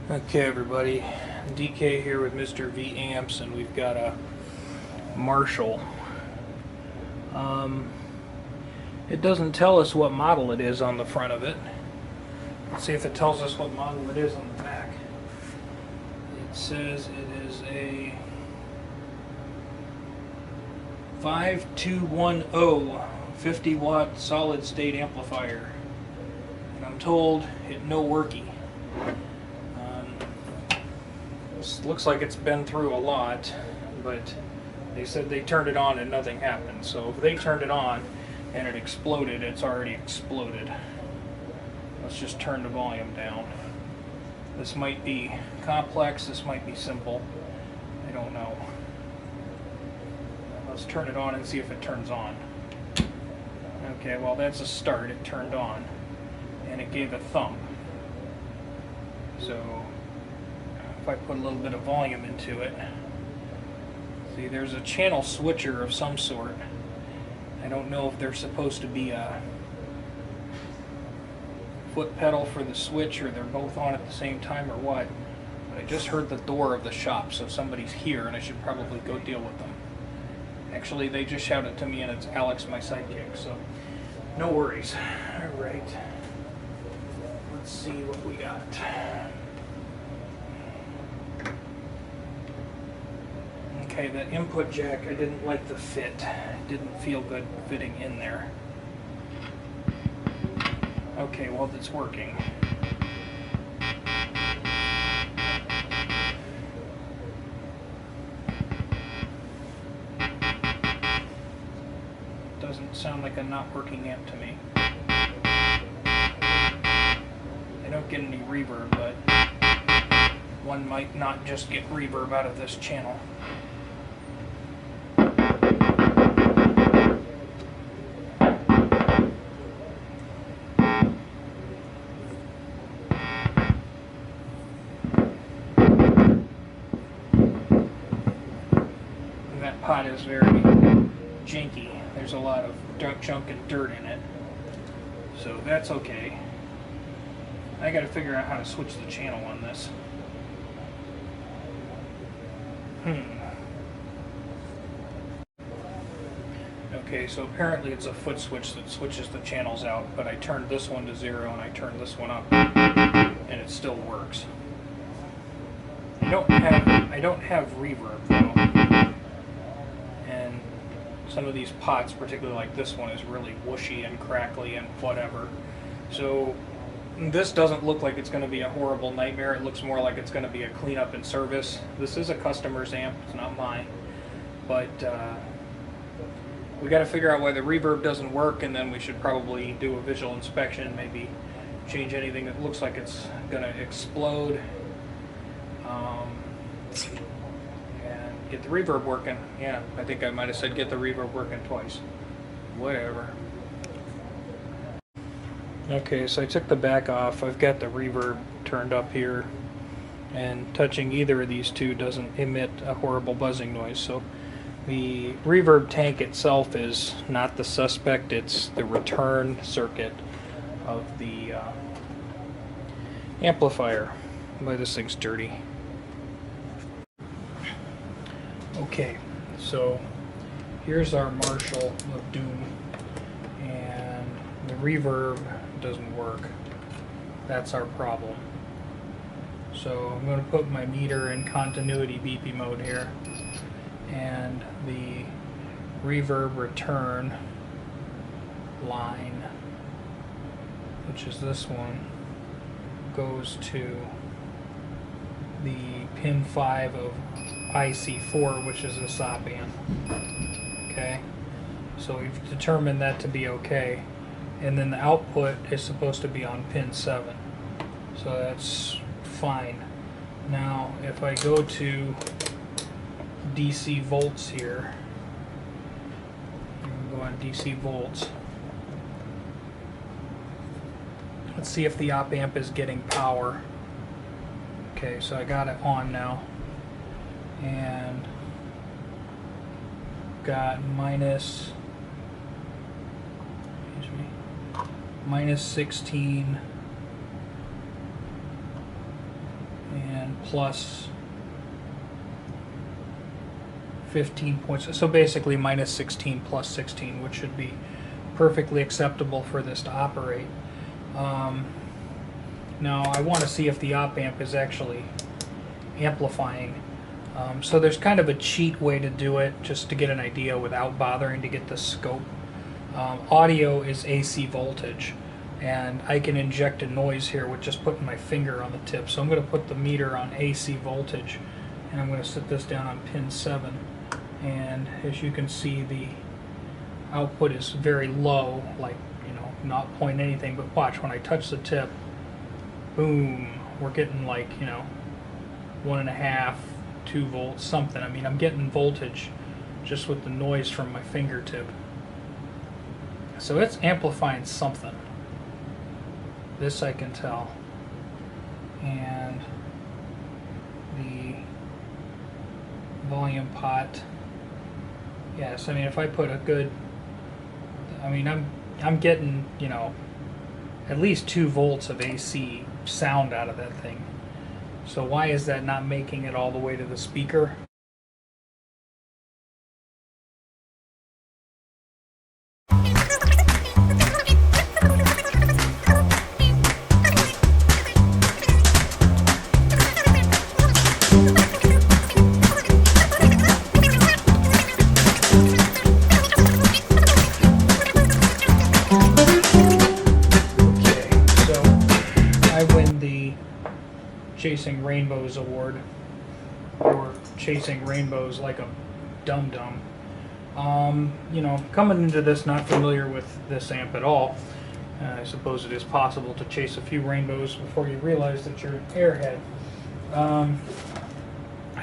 Okay everybody, DK here with Mr. V Amps, and we've got a Marshall. It doesn't tell us what model it is on the front of it. Let's see if it tells us what model it is on the back. It says it is a 5210 50 watt solid state amplifier, and I'm told it no worky. This looks like it's been through a lot, but they said they turned it on and nothing happened. So if they turned it on and it exploded, it's already exploded. Let's just turn the volume down. This might be complex, this might be simple. I don't know. Let's turn it on and see if it turns on. Okay, well that's a start. It turned on and it gave a thump. So if I put a little bit of volume into it, see, there's a channel switcher of some sort. I don't know if there's supposed to be a foot pedal for the switch, or they're both on at the same time, or what. But I just heard the door of the shop, so somebody's here and I should probably go deal with them. Actually, they just shouted to me and it's Alex, my sidekick, so no worries. Alright, let's see what we got. Okay, the input jack, I didn't like the fit. It didn't feel good fitting in there. Okay, well, it's working. Doesn't sound like a not working amp to me. I don't get any reverb, but one might not just get reverb out of this channel. That pot is very janky. There's a lot of junk and dirt in it, so that's okay. I gotta figure out how to switch the channel on this. Okay, so apparently it's a foot switch that switches the channels out, but I turned this one to 0 and I turned this one up, and it still works. I don't have reverb though, and some of these pots, particularly like this one, is really whooshy and crackly and whatever. So this doesn't look like it's going to be a horrible nightmare. It looks more like it's going to be a cleanup and service. This is a customer's amp, it's not mine, but we got to figure out why the reverb doesn't work, and then we should probably do a visual inspection, maybe change anything that looks like it's going to explode, and get the reverb working. Yeah, I think I might have said get the reverb working twice. Whatever. Okay, so I took the back off. I've got the reverb turned up here, and touching either of these two doesn't emit a horrible buzzing noise. So the reverb tank itself is not the suspect, it's the return circuit of the amplifier. Boy, this thing's dirty. Okay, so here's our Marshall of Doom, and the reverb doesn't work. That's our problem. So I'm going to put my meter in continuity BP mode here, and the reverb return line, which is this one, goes to the pin 5 of IC4, which is this op amp. Okay, so we've determined that to be okay, and then the output is supposed to be on pin 7, so that's fine. Now if I go to DC volts here, I'm going to go on DC volts. Let's see if the op amp is getting power. Okay, so I got it on now, and got minus 16 plus 15 points. So basically minus 16 plus 16, which should be perfectly acceptable for this to operate. Now I want to see if the op amp is actually amplifying. So there's kind of a cheat way to do it, just to get an idea without bothering to get the scope. Audio is AC voltage, and I can inject a noise here with just putting my finger on the tip. So I'm going to put the meter on AC voltage, and I'm going to set this down on pin 7. And as you can see, the output is very low, like, you know, not point anything, but watch, when I touch the tip, boom, we're getting like, you know, 1.5, 2 volts, something. I mean, I'm getting voltage just with the noise from my fingertip. So it's amplifying something. This I can tell. And the volume pot, yes, I mean, if I put a good, I mean, I'm getting, you know, at least 2 volts of AC sound out of that thing. So why is that not making it all the way to the speaker? Chasing Rainbows Award, or Chasing Rainbows Like a Dum-Dum. You know, coming into this not familiar with this amp at all, I suppose it is possible to chase a few rainbows before you realize that you're an airhead.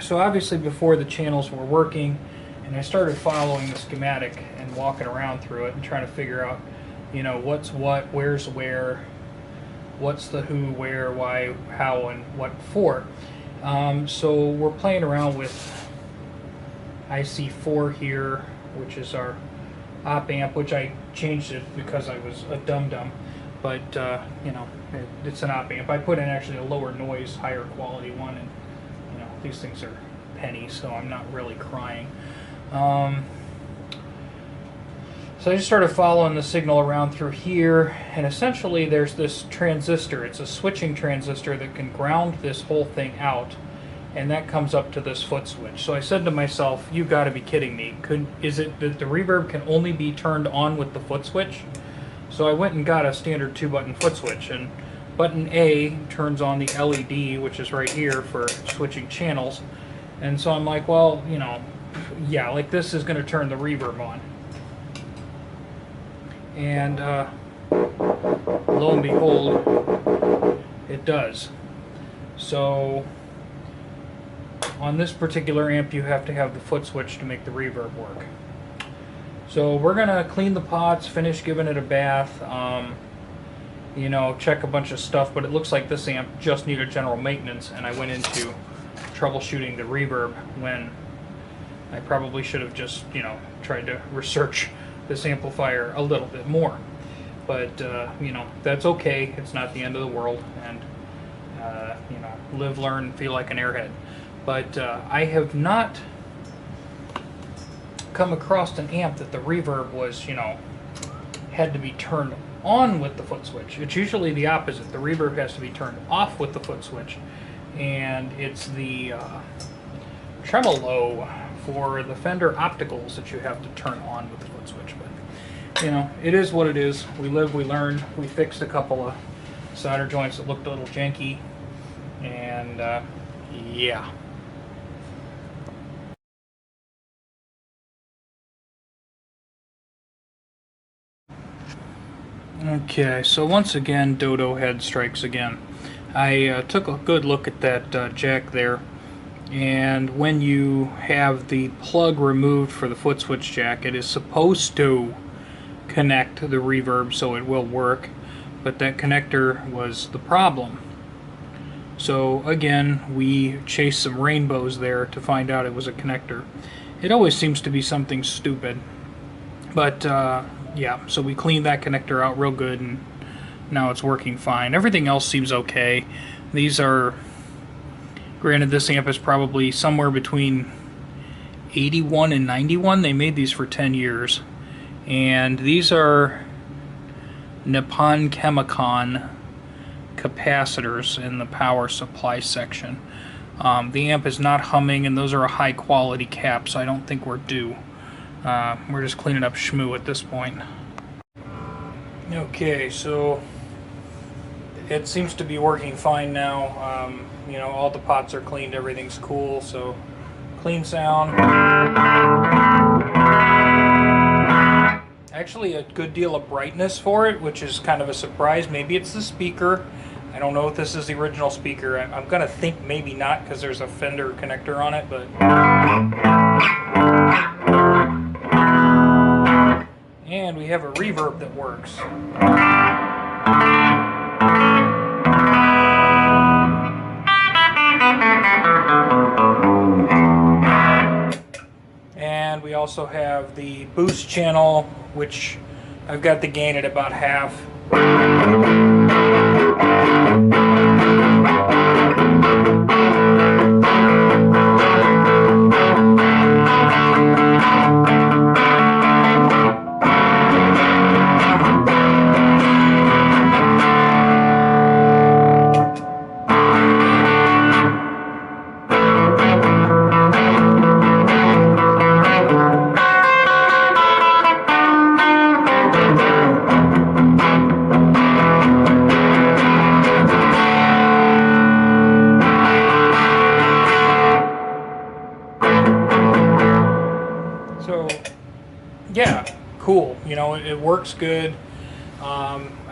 So obviously before the channels were working, and I started following the schematic and walking around through it and trying to figure out, you know, what's what, where's where, what's the who, where, why, how, and what for. So we're playing around with IC4 here, which is our op amp, which I changed it because I was a dum-dum, but you know, it's an op amp. I put in actually a lower noise, higher quality one, and you know, these things are pennies, so I'm not really crying. So I just started following the signal around through here, and essentially there's this transistor. It's a switching transistor that can ground this whole thing out, and that comes up to this foot switch. So I said to myself, you gotta be kidding me. Is it that the reverb can only be turned on with the foot switch? So I went and got a standard 2-button foot switch, and button A turns on the LED, which is right here for switching channels. And so I'm like, well, you know, yeah, like this is gonna turn the reverb on. And lo and behold, it does. So on this particular amp, you have to have the foot switch to make the reverb work. So we're gonna clean the pots, finish giving it a bath, you know, check a bunch of stuff, but it looks like this amp just needed general maintenance, and I went into troubleshooting the reverb when I probably should have just, you know, tried to research this amplifier a little bit more. But you know, that's okay. It's not the end of the world, and you know, live, learn, feel like an airhead. But I have not come across an amp that the reverb was, you know, had to be turned on with the foot switch. It's usually the opposite. The reverb has to be turned off with the foot switch, and it's the tremolo for the Fender opticals that you have to turn on with the foot switch. But you know, it is what it is. We live, we learn. We fixed a couple of solder joints that looked a little janky, and yeah. Okay, so once again, Dodo head strikes again. I took a good look at that jack there, and when you have the plug removed for the foot switch jack, it is supposed to connect the reverb so it will work, but that connector was the problem. So again, we chased some rainbows there to find out it was a connector. It always seems to be something stupid, but yeah, so we cleaned that connector out real good, and now it's working fine. Everything else seems okay. These are Granted, this amp is probably somewhere between 81 and 91. They made these for 10 years. And these are Nippon Chemicon capacitors in the power supply section. The amp is not humming, and those are a high quality cap, so I don't think we're due. We're just cleaning up shmoo at this point. Okay, so it seems to be working fine now. You know, all the pots are cleaned, everything's cool, so clean sound. Actually, a good deal of brightness for it, which is kind of a surprise. Maybe it's the speaker. I don't know if this is the original speaker. I'm gonna think maybe not, because there's a Fender connector on it, but... And we have a reverb that works. And we also have the boost channel, which I've got the gain at about half. So, yeah, cool. You know, it works good.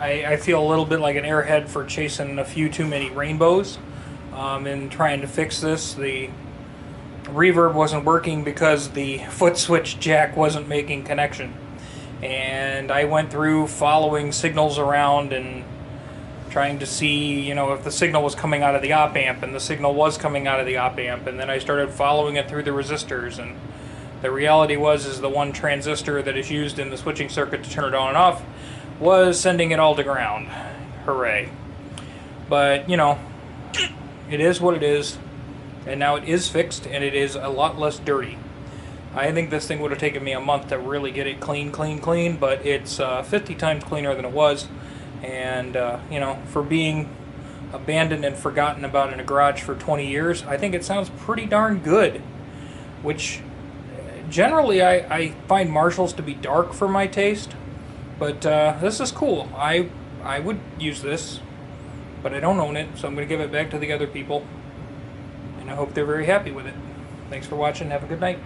I feel a little bit like an airhead for chasing a few too many rainbows in trying to fix this. The reverb wasn't working because the foot switch jack wasn't making connection. And I went through following signals around and trying to see, you know, if the signal was coming out of the op amp, and the signal was coming out of the op amp, and then I started following it through the resistors, and the reality is the one transistor that is used in the switching circuit to turn it on and off was sending it all to ground. Hooray. But, you know, it is what it is, and now it is fixed, and it is a lot less dirty. I think this thing would have taken me a month to really get it clean, but it's 50 times cleaner than it was, and, you know, for being abandoned and forgotten about in a garage for 20 years, I think it sounds pretty darn good, which... Generally, I find Marshalls to be dark for my taste, but this is cool. I would use this, but I don't own it, so I'm going to give it back to the other people, and I hope they're very happy with it. Thanks for watching. Have a good night.